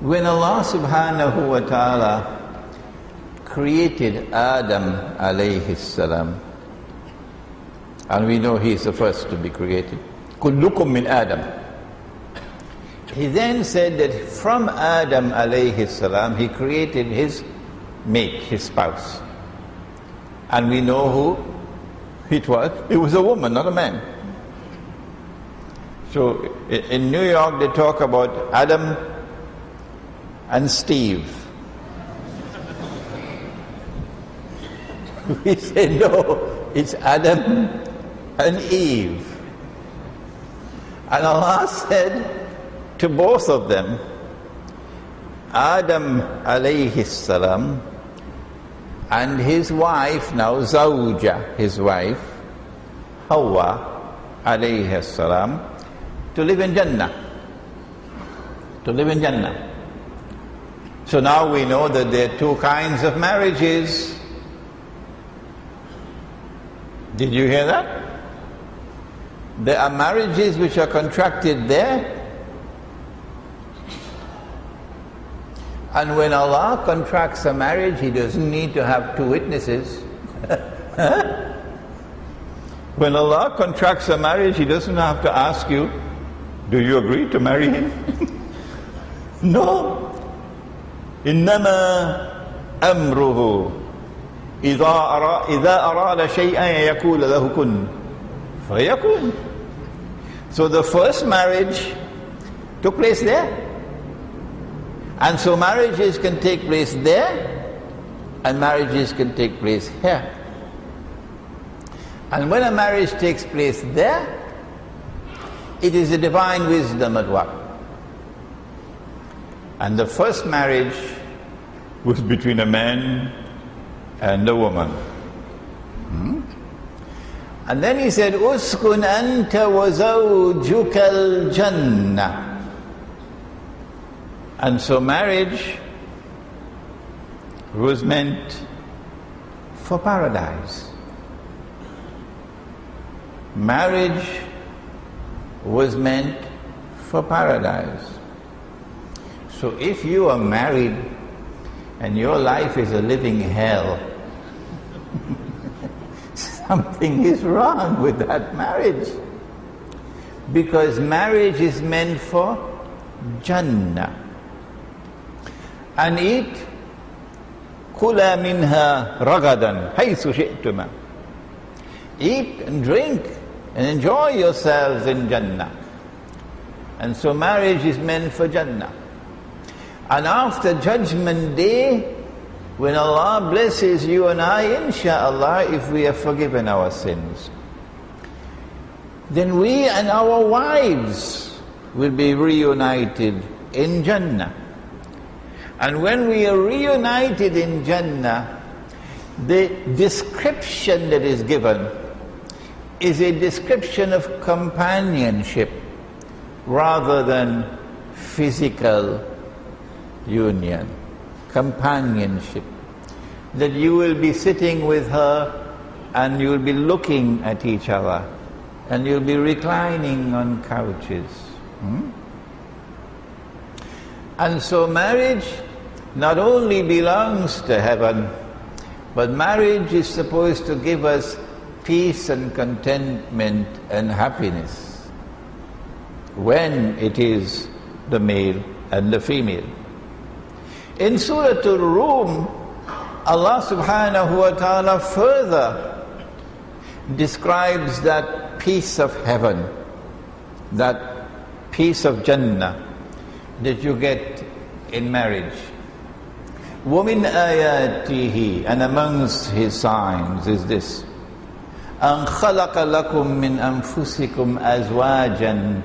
When Allah subhanahu wa ta'ala created Adam alayhi salam, and we know he is the first to be created, kullukum min Adam. He then said that from Adam alayhi salam, he created his mate, his spouse. And we know who it was. It was a woman, not a man. So in New York they talk about Adam and Steve. We say no, it's Adam and Eve. And Allah said to both of them, Adam alayhi salam and his wife, now Zawja, his wife, Hawa alayhi salam, to live in Jannah. To live in Jannah. So now we know that there are two kinds of marriages. Did you hear that? There are marriages which are contracted there. And when Allah contracts a marriage, He doesn't need to have two witnesses. When Allah contracts a marriage, He doesn't have to ask you, do you agree to marry him? No. إنما أمره إذا أراد شيئا يقول له كن فيكون. So the first marriage took place there. And so marriages can take place there, and marriages can take place here. And when a marriage takes place there, it is the divine wisdom at work. And the first marriage was between a man and a woman. And then he said, Uskun anta wa zawjuka al-jannah. And so marriage was meant for paradise. Marriage was meant for paradise. So if you are married and your life is a living hell, something is wrong with that marriage. Because marriage is meant for Jannah. And eat kula minha ragadan haythu shi'tuma. Eat and drink and enjoy yourselves in Jannah. And so marriage is meant for Jannah. And after Judgment Day, when Allah blesses you and I, insha'Allah, if we have forgiven our sins, then we and our wives will be reunited in Jannah. And when we are reunited in Jannah, the description that is given is a description of companionship rather than physical union. Companionship. That you will be sitting with her and you will be looking at each other and you'll be reclining on couches. And so marriage not only belongs to heaven, but marriage is supposed to give us peace and contentment and happiness when it is the male and the female. In Surah Al-Rum, Allah subhanahu wa ta'ala further describes that peace of heaven, that peace of Jannah that you get in marriage. وَمِنْ آيَاتِهِ, and amongst His signs is this, أَنْ خَلَقَ لَكُم مِّنْ أَنفُسِكُمْ أَزْوَاجًا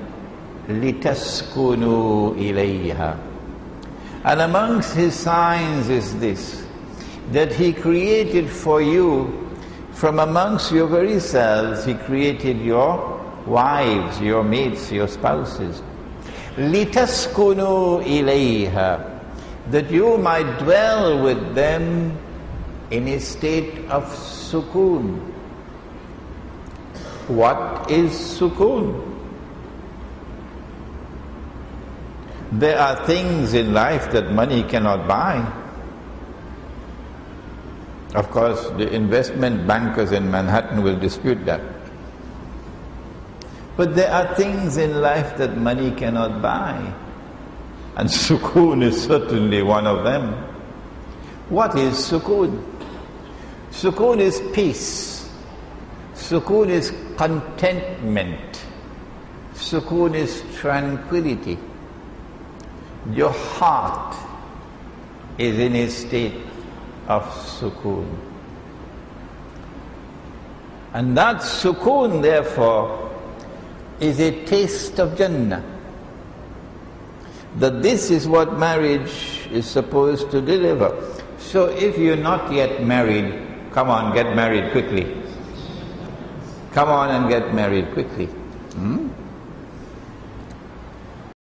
لِتَسْكُنُوا إِلَيْهَا. And amongst His signs is this, that He created for you from amongst your very selves, He created your wives, your mates, your spouses. لِتَسْكُنُوا إِلَيْهَا, that you might dwell with them in a state of sukoon. What is sukoon? There are things in life that money cannot buy. Of course, the investment bankers in Manhattan will dispute that. But there are things in life that money cannot buy. And sukoon is certainly one of them. What is sukoon? Sukoon is peace. Sukoon is contentment. Sukoon is tranquility. Your heart is in a state of sukoon. And that sukoon, therefore, is a taste of Jannah. That this is what marriage is supposed to deliver. So if you're not yet married, come on, get married quickly. Come on and get married quickly.